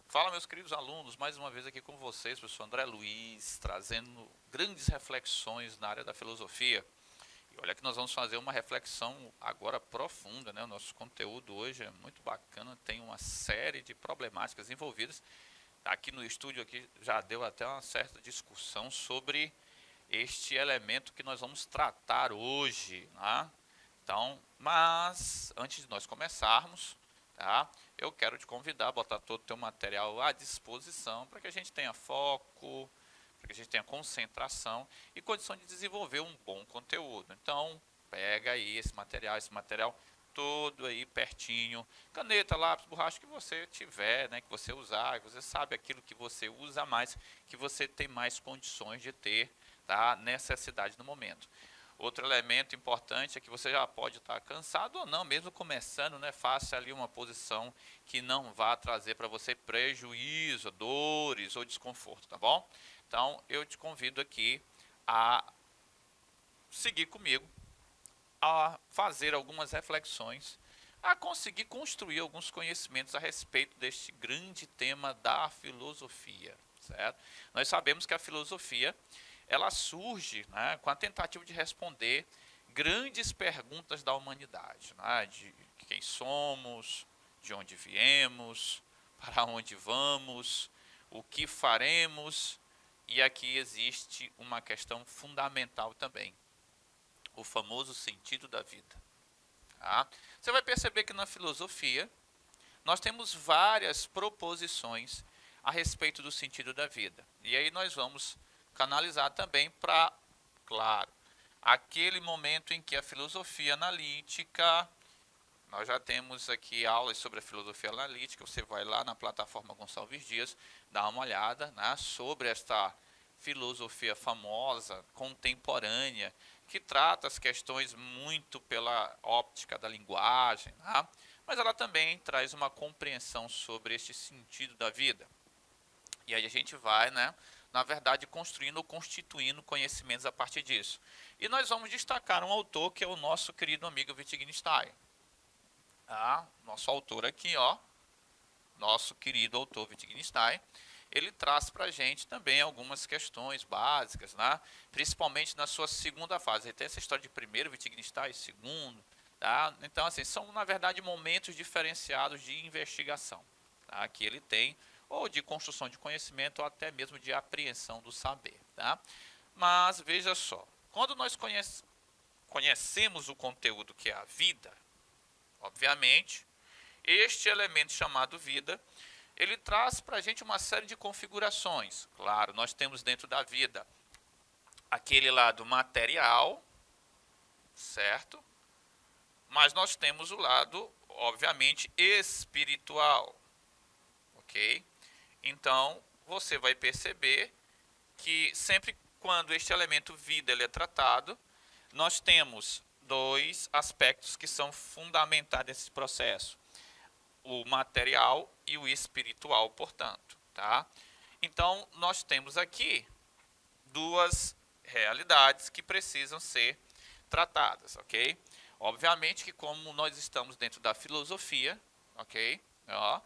Fala, meus queridos alunos, mais uma vez aqui com vocês, professor André Luiz, trazendo grandes reflexões na área da filosofia. E olha que nós vamos fazer uma reflexão agora profunda, né? O nosso conteúdo hoje é muito bacana, tem uma série de problemáticas envolvidas. Aqui no estúdio aqui já deu até uma certa discussão sobre este elemento que nós vamos tratar hoje, né? Então, mas antes de nós começarmos, tá? Eu quero te convidar a botar todo o teu material à disposição para que a gente tenha foco, para que a gente tenha concentração e condição de desenvolver um bom conteúdo. Então, pega aí esse material todo aí pertinho, caneta, lápis, borracha que você tiver, né, que você usar, que você sabe aquilo que você usa mais, que você tem mais condições de ter, tá? Necessidade no momento. Outro elemento importante é que você já pode estar cansado ou não, mesmo começando, né? Faça ali uma posição que não vá trazer para você prejuízo, dores ou desconforto, tá bom? Então, eu te convido aqui a seguir comigo, a fazer algumas reflexões, a conseguir construir alguns conhecimentos a respeito deste grande tema da filosofia, certo? Nós sabemos que a filosofia ela surge, né, com a tentativa de responder grandes perguntas da humanidade, né, de quem somos, de onde viemos, para onde vamos, o que faremos, e aqui existe uma questão fundamental também, o famoso sentido da vida. Tá? Você vai perceber que na filosofia nós temos várias proposições a respeito do sentido da vida, e aí nós vamos canalizar também para, claro, aquele momento em que a filosofia analítica, nós já temos aqui aulas sobre a filosofia analítica, você vai lá na plataforma Gonçalves Dias, dá uma olhada, né, sobre esta filosofia famosa, contemporânea, que trata as questões muito pela óptica da linguagem, né, mas ela também traz uma compreensão sobre este sentido da vida. E aí a gente vai, né, na verdade, construindo ou constituindo conhecimentos a partir disso. E nós vamos destacar um autor que é o nosso querido amigo Wittgenstein. Nosso autor aqui, ó, nosso querido autor Wittgenstein, ele traz para a gente também algumas questões básicas, né? Principalmente na sua segunda fase. Ele tem essa história de primeiro Wittgenstein, segundo, tá? Então, assim, são, na verdade, momentos diferenciados de investigação, tá? Que ele tem, ou de construção de conhecimento, ou até mesmo de apreensão do saber, tá? Mas, veja só, quando nós conhecemos o conteúdo que é a vida, obviamente, este elemento chamado vida, ele traz para a gente uma série de configurações. Claro, nós temos dentro da vida aquele lado material, certo? Mas nós temos o lado, obviamente, espiritual, ok? Então, você vai perceber que sempre quando este elemento vida ele é tratado, nós temos dois aspectos que são fundamentais nesse processo. O material e o espiritual, portanto, tá? Então, nós temos aqui duas realidades que precisam ser tratadas, ok? Obviamente que como nós estamos dentro da filosofia, ok? Ó,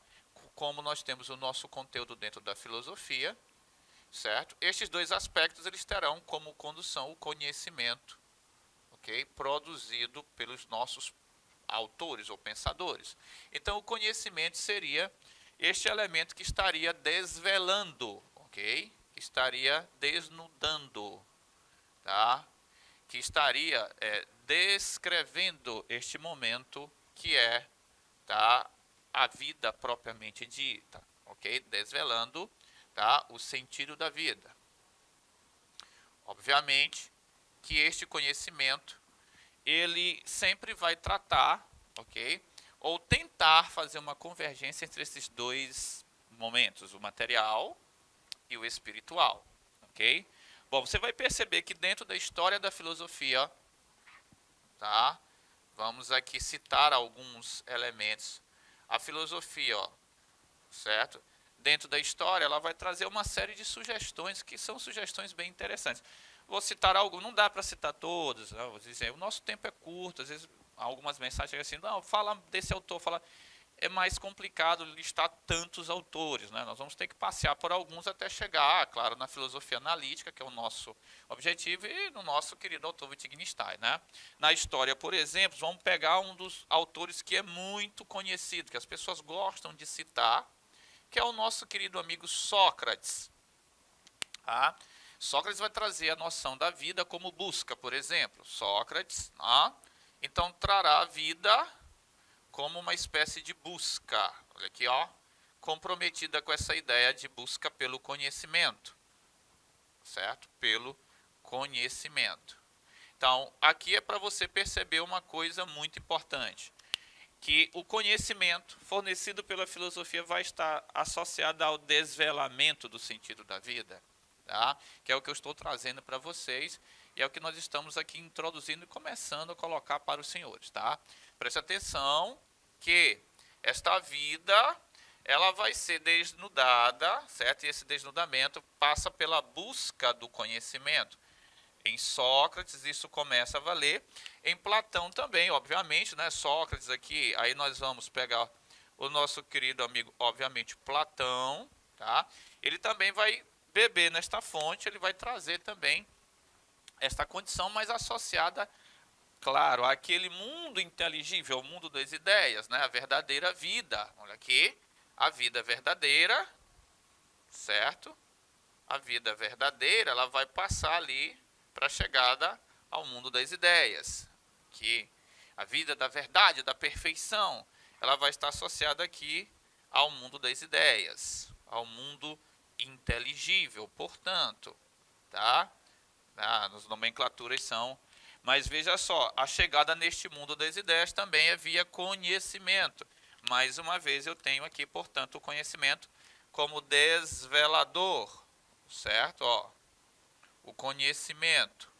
como nós temos o nosso conteúdo dentro da filosofia, certo? Estes dois aspectos eles terão como condução o conhecimento, ok? Produzido pelos nossos autores ou pensadores. Então, o conhecimento seria este elemento que estaria desvelando, ok? Que estaria desnudando, tá? Que estaria descrevendo este momento que é, tá, a vida propriamente dita, ok? Desvelando, tá, o sentido da vida. Obviamente que este conhecimento ele sempre vai tratar, ok? Ou tentar fazer uma convergência entre esses dois momentos, o material e o espiritual, ok? Bom, você vai perceber que dentro da história da filosofia, tá? Vamos aqui citar alguns elementos. A filosofia, ó, certo? dentro da história, ela vai trazer uma série de sugestões que são sugestões bem interessantes. Vou citar algo, não dá para citar todos, né? Vou dizer, o nosso tempo é curto, às vezes algumas mensagens assim, não, fala desse autor, fala, é mais complicado listar tantos autores, né? Nós vamos ter que passear por alguns até chegar, claro, na filosofia analítica, que é o nosso objetivo, e no nosso querido autor Wittgenstein, né? Na história, por exemplo, vamos pegar um dos autores que é muito conhecido, que as pessoas gostam de citar, que é o nosso querido amigo Sócrates. Tá? Sócrates vai trazer a noção da vida como busca, por exemplo. Sócrates, então trará a vida como uma espécie de busca. Olha aqui, ó, comprometida com essa ideia de busca pelo conhecimento, certo? Pelo conhecimento. Então, aqui é para você perceber uma coisa muito importante, que o conhecimento fornecido pela filosofia vai estar associado ao desvelamento do sentido da vida. Tá? Que é o que eu estou trazendo para vocês e é o que nós estamos aqui introduzindo e começando a colocar para os senhores. Tá? Preste atenção que esta vida ela vai ser desnudada, certo? E esse desnudamento passa pela busca do conhecimento. Em Sócrates isso começa a valer, em Platão também, obviamente, né? Sócrates aqui, aí nós vamos pegar o nosso querido amigo, obviamente, Platão, tá? Ele também vai beber nesta fonte, ele vai trazer também esta condição mais associada, claro, àquele mundo inteligível, o mundo das ideias, né? A verdadeira vida. Olha aqui, a vida verdadeira, certo? A vida verdadeira, ela vai passar ali para a chegada ao mundo das ideias, que a vida da verdade, da perfeição, ela vai estar associada aqui ao mundo das ideias, ao mundo inteligível, portanto, tá? As nomenclaturas são, mas veja só, a chegada neste mundo das ideias também é via conhecimento. Mais uma vez eu tenho aqui, portanto, o conhecimento como desvelador, certo? Ó, o conhecimento,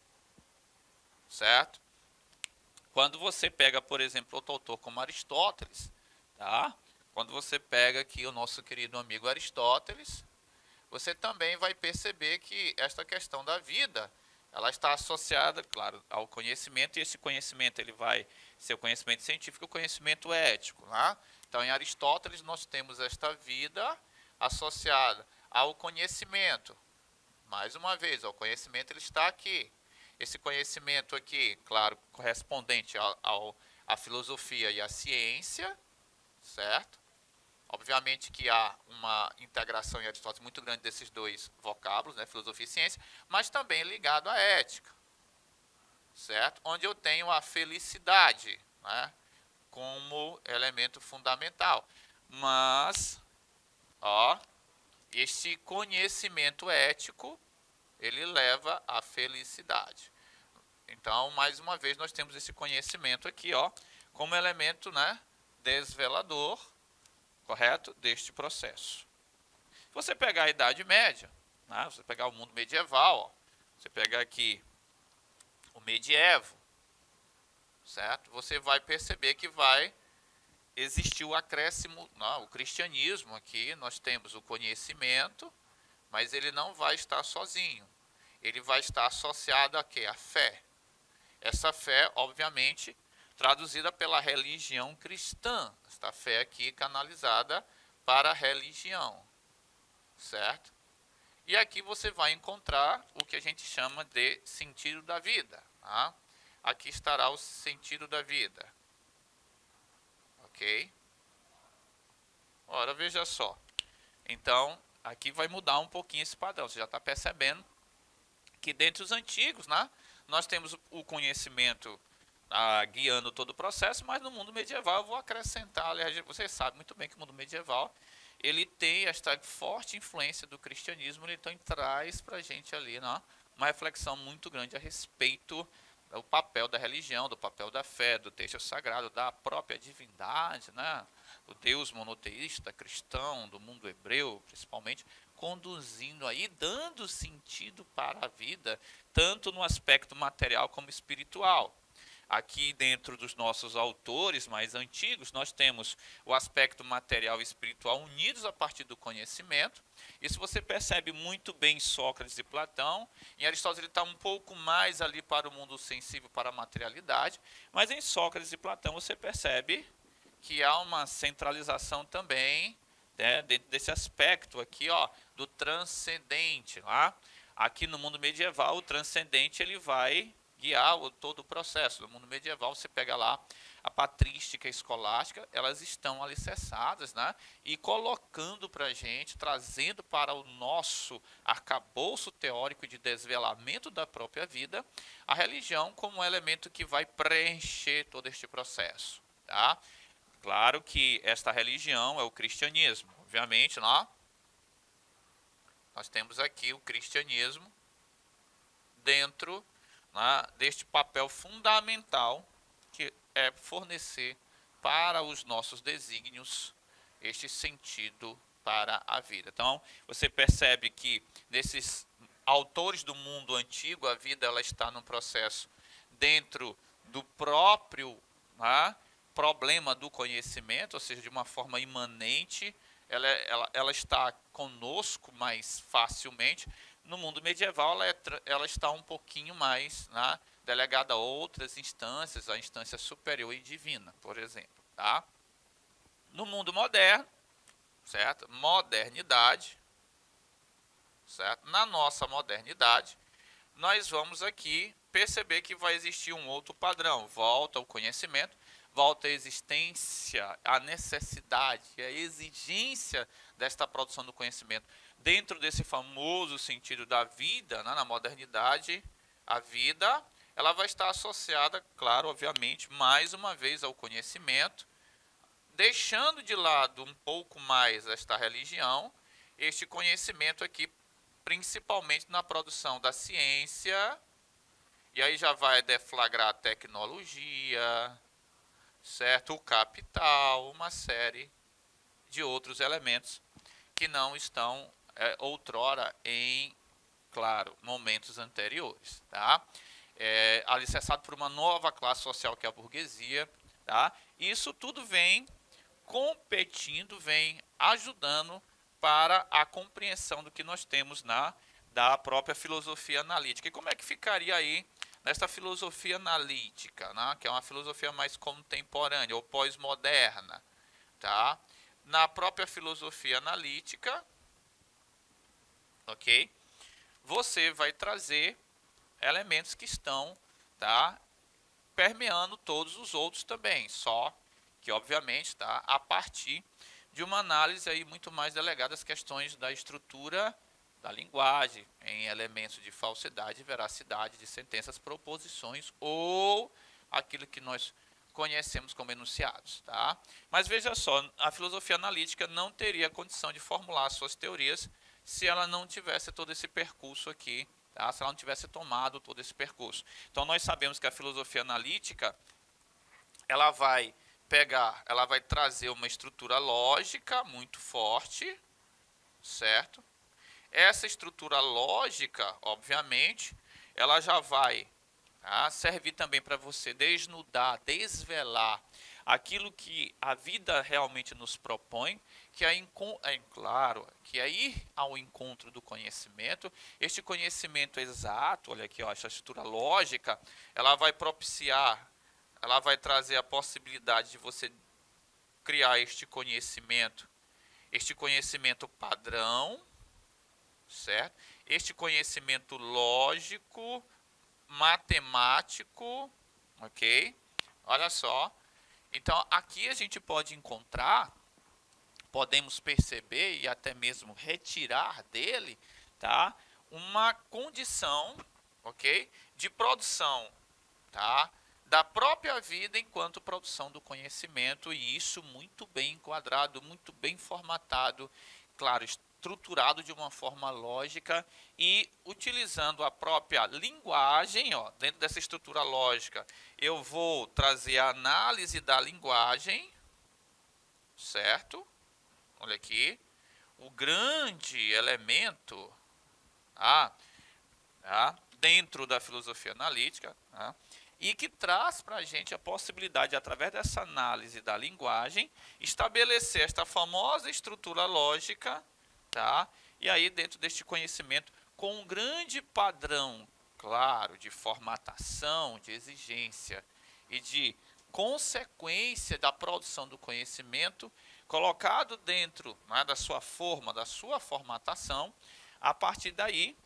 certo? Quando você pega, por exemplo, outro autor como Aristóteles, tá? Quando você pega aqui o nosso querido amigo Aristóteles, você também vai perceber que esta questão da vida, ela está associada, claro, ao conhecimento, e esse conhecimento ele vai ser o conhecimento científico e o conhecimento ético. Né? Então, em Aristóteles, nós temos esta vida associada ao conhecimento. Mais uma vez, o conhecimento ele está aqui. Esse conhecimento aqui, claro, correspondente à filosofia e à ciência, certo? Obviamente que há uma integração em Aristóteles muito grande desses dois vocábulos, né, filosofia e ciência, mas também ligado à ética, certo? Onde eu tenho a felicidade, né, como elemento fundamental. Mas, ó, este conhecimento ético, ele leva à felicidade. Então, mais uma vez, nós temos esse conhecimento aqui, ó, como elemento, né, desvelador, correto? Deste processo. Se você pegar a Idade Média, né? Você pegar o mundo medieval, ó, você pegar aqui o medievo, certo? Você vai perceber que vai existir o acréscimo, não, o cristianismo aqui, nós temos o conhecimento, mas ele não vai estar sozinho. Ele vai estar associado a quê? A fé. Essa fé, obviamente, traduzida pela religião cristã. Esta fé aqui canalizada para a religião, certo? E aqui você vai encontrar o que a gente chama de sentido da vida. Tá? Aqui estará o sentido da vida. Ok? Ora, veja só. Então, aqui vai mudar um pouquinho esse padrão. Você já está percebendo que dentre os antigos, né, nós temos o conhecimento guiando todo o processo, mas no mundo medieval eu vou acrescentar, aliás, você sabe muito bem que o mundo medieval ele tem esta forte influência do cristianismo, ele então traz para a gente ali, né, uma reflexão muito grande a respeito do papel da religião, do papel da fé, do texto sagrado, da própria divindade, né, do Deus monoteísta, cristão, do mundo hebreu, principalmente, conduzindo aí, dando sentido para a vida, tanto no aspecto material como espiritual. aqui dentro dos nossos autores mais antigos, nós temos o aspecto material e espiritual unidos a partir do conhecimento. Isso você percebe muito bem em Sócrates e Platão. Em Aristóteles ele está um pouco mais ali para o mundo sensível, para a materialidade, mas em Sócrates e Platão você percebe que há uma centralização também, né, dentro desse aspecto aqui, ó, do transcendente. Lá. Aqui no mundo medieval, o transcendente ele vai guiar todo o processo. No mundo medieval, você pega lá a patrística e a escolástica, elas estão alicerçadas, né, e colocando para a gente, trazendo para o nosso arcabouço teórico de desvelamento da própria vida, a religião como um elemento que vai preencher todo este processo. Tá? Claro que esta religião é o cristianismo. Obviamente, nós temos aqui o cristianismo dentro, né, deste papel fundamental que é fornecer para os nossos desígnios este sentido para a vida. Então, você percebe que nesses autores do mundo antigo, a vida ela está num processo dentro do próprio, né, problema do conhecimento, ou seja, de uma forma imanente, ela está conosco mais facilmente. No mundo medieval, ela está um pouquinho mais, né, delegada a outras instâncias, a instância superior e divina, por exemplo. Tá? No mundo moderno, certo? Modernidade, certo? Na nossa modernidade, nós vamos aqui perceber que vai existir um outro padrão. Volta o conhecimento, volta a existência, a necessidade, a exigência desta produção do conhecimento. Dentro desse famoso sentido da vida, né, na modernidade, a vida ela vai estar associada, claro, obviamente, mais uma vez ao conhecimento, deixando de lado um pouco mais esta religião, este conhecimento aqui, principalmente na produção da ciência, e aí já vai deflagrar a tecnologia, certo? O capital, uma série de outros elementos que não estão outrora em, claro, momentos anteriores, tá? Alicerçado por uma nova classe social que é a burguesia, tá? Isso tudo vem competindo, vem ajudando para a compreensão do que nós temos da própria filosofia analítica. E como é que ficaria aí nesta filosofia analítica, né, que é uma filosofia mais contemporânea ou pós-moderna, tá? Na própria filosofia analítica, ok? Você vai trazer elementos que estão, tá, permeando todos os outros também, só que obviamente, tá, a partir de uma análise aí muito mais delegada às questões da estrutura da linguagem, em elementos de falsidade, veracidade, de sentenças, proposições ou aquilo que nós conhecemos como enunciados. Tá? Mas veja só, a filosofia analítica não teria condição de formular suas teorias se ela não tivesse todo esse percurso aqui, tá? Se ela não tivesse tomado todo esse percurso. Então nós sabemos que a filosofia analítica ela vai trazer uma estrutura lógica muito forte, certo? Essa estrutura lógica, obviamente, ela já vai, tá, servir também para você desnudar, desvelar aquilo que a vida realmente nos propõe, que é claro, que é ir ao encontro do conhecimento. Este conhecimento exato, olha aqui, ó, essa estrutura lógica, ela vai propiciar, ela vai trazer a possibilidade de você criar este conhecimento padrão, certo? Este conhecimento lógico, matemático, ok? Olha só. Então, aqui a gente pode encontrar, podemos perceber e até mesmo retirar dele, tá, uma condição, ok, de produção, tá, da própria vida enquanto produção do conhecimento, e isso muito bem enquadrado, muito bem formatado, claro, estruturado de uma forma lógica e utilizando a própria linguagem, ó, dentro dessa estrutura lógica, eu vou trazer a análise da linguagem, certo? Olha aqui, o grande elemento dentro da filosofia analítica, e que traz para a gente a possibilidade, através dessa análise da linguagem, estabelecer esta famosa estrutura lógica, tá? E aí, dentro deste conhecimento, com um grande padrão, claro, de formatação, de exigência e de consequência da produção do conhecimento, colocado dentro, né, da sua forma, da sua formatação, a partir daí,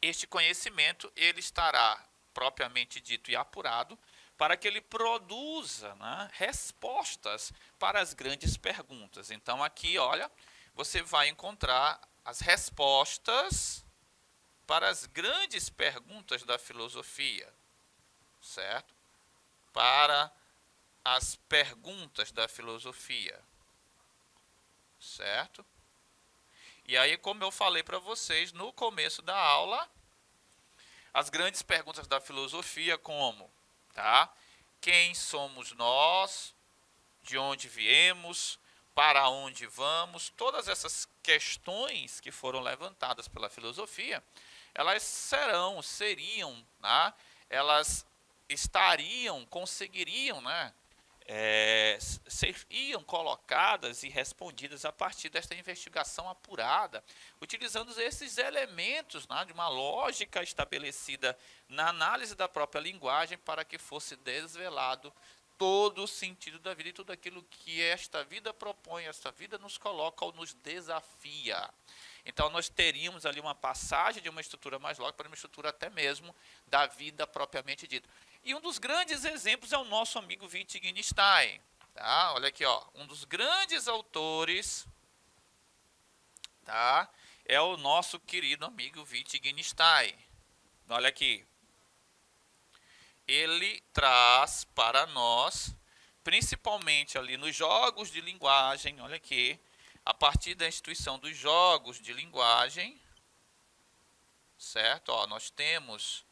este conhecimento ele estará propriamente dito e apurado para que ele produza, né, respostas para as grandes perguntas. Então aqui, olha, você vai encontrar as respostas para as grandes perguntas da filosofia, certo? Para as perguntas da filosofia, certo? E aí, como eu falei para vocês no começo da aula, as grandes perguntas da filosofia como, tá? Quem somos nós? De onde viemos? Para onde vamos? Todas essas questões que foram levantadas pela filosofia, elas seriam, né? Elas estariam, conseguiriam, né? Seriam colocadas e respondidas a partir desta investigação apurada, utilizando esses elementos, né, de uma lógica estabelecida na análise da própria linguagem para que fosse desvelado todo o sentido da vida e tudo aquilo que esta vida propõe, esta vida nos coloca ou nos desafia. Então nós teríamos ali uma passagem de uma estrutura mais lógica para uma estrutura até mesmo da vida propriamente dita. E um dos grandes exemplos é o nosso amigo Wittgenstein. Tá? Olha aqui, ó, um dos grandes autores, tá? É o nosso querido amigo Wittgenstein. Olha aqui. Ele traz para nós, principalmente ali nos jogos de linguagem, olha aqui, a partir da instituição dos jogos de linguagem, certo? Ó, nós temos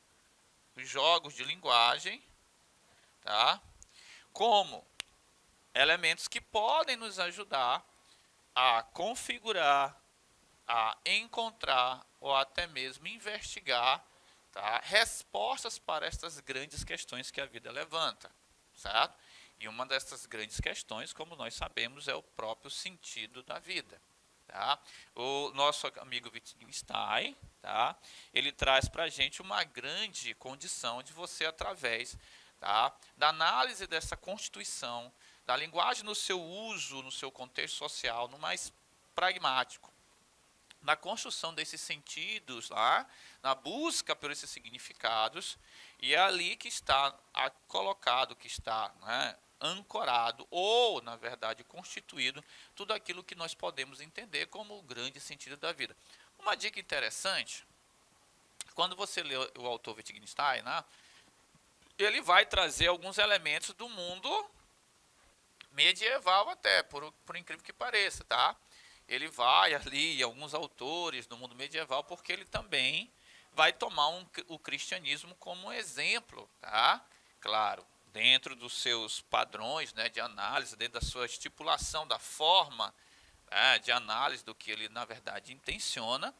os jogos de linguagem, tá? Como elementos que podem nos ajudar a configurar, a encontrar ou até mesmo investigar, tá, respostas para estas grandes questões que a vida levanta, certo? E uma dessas grandes questões, como nós sabemos, é o próprio sentido da vida. Tá? O nosso amigo Wittgenstein, tá? Ele traz para a gente uma grande condição de você, através, tá, da análise dessa constituição, da linguagem no seu uso, no seu contexto social, no mais pragmático, na construção desses sentidos, lá, na busca por esses significados, e é ali que está colocado, que está, né, ancorado, ou, na verdade, constituído, tudo aquilo que nós podemos entender como o grande sentido da vida. Uma dica interessante, quando você lê o autor Wittgenstein, né, ele vai trazer alguns elementos do mundo medieval até, por incrível que pareça, tá? Ele vai ali, alguns autores do mundo medieval, porque ele também vai tomar o cristianismo como um exemplo, tá? Claro, dentro dos seus padrões, né, de análise, dentro da sua estipulação, da forma, né, de análise do que ele, na verdade, intenciona,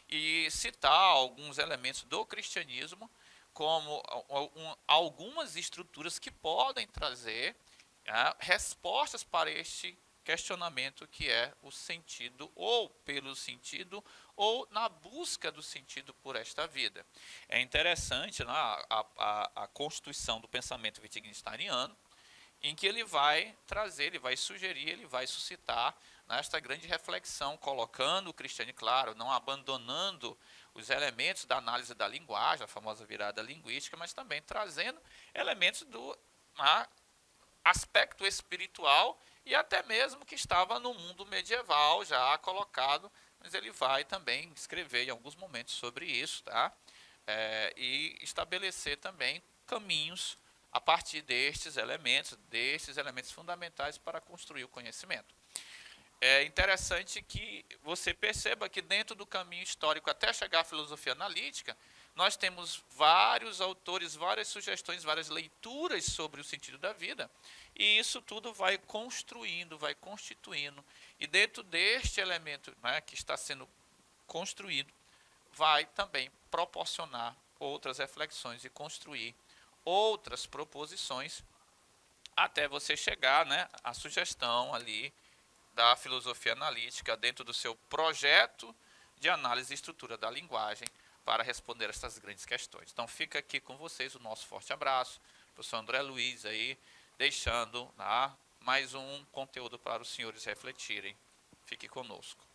e citar alguns elementos do cristianismo como algumas estruturas que podem trazer respostas para este questionamento que é o sentido, ou pelo sentido, ou na busca do sentido por esta vida. É interessante, né, a constituição do pensamento wittgensteiniano, em que ele vai trazer, ele vai sugerir, ele vai suscitar, né, esta grande reflexão, colocando o cristianismo, claro, não abandonando os elementos da análise da linguagem, a famosa virada linguística, mas também trazendo elementos do aspecto espiritual e até mesmo que estava no mundo medieval já colocado, mas ele vai também escrever em alguns momentos sobre isso, tá? E estabelecer também caminhos a partir destes elementos fundamentais para construir o conhecimento. É interessante que você perceba que dentro do caminho histórico até chegar à filosofia analítica, nós temos vários autores, várias sugestões, várias leituras sobre o sentido da vida, e isso tudo vai construindo, vai constituindo, e dentro deste elemento, né, que está sendo construído, vai também proporcionar outras reflexões e construir outras proposições, até você chegar, né, à sugestão ali da filosofia analítica dentro do seu projeto de análise e estrutura da linguagem para responder essas grandes questões. Então fica aqui com vocês o nosso forte abraço, professor André Luiz aí, deixando mais um conteúdo para os senhores refletirem. Fique conosco.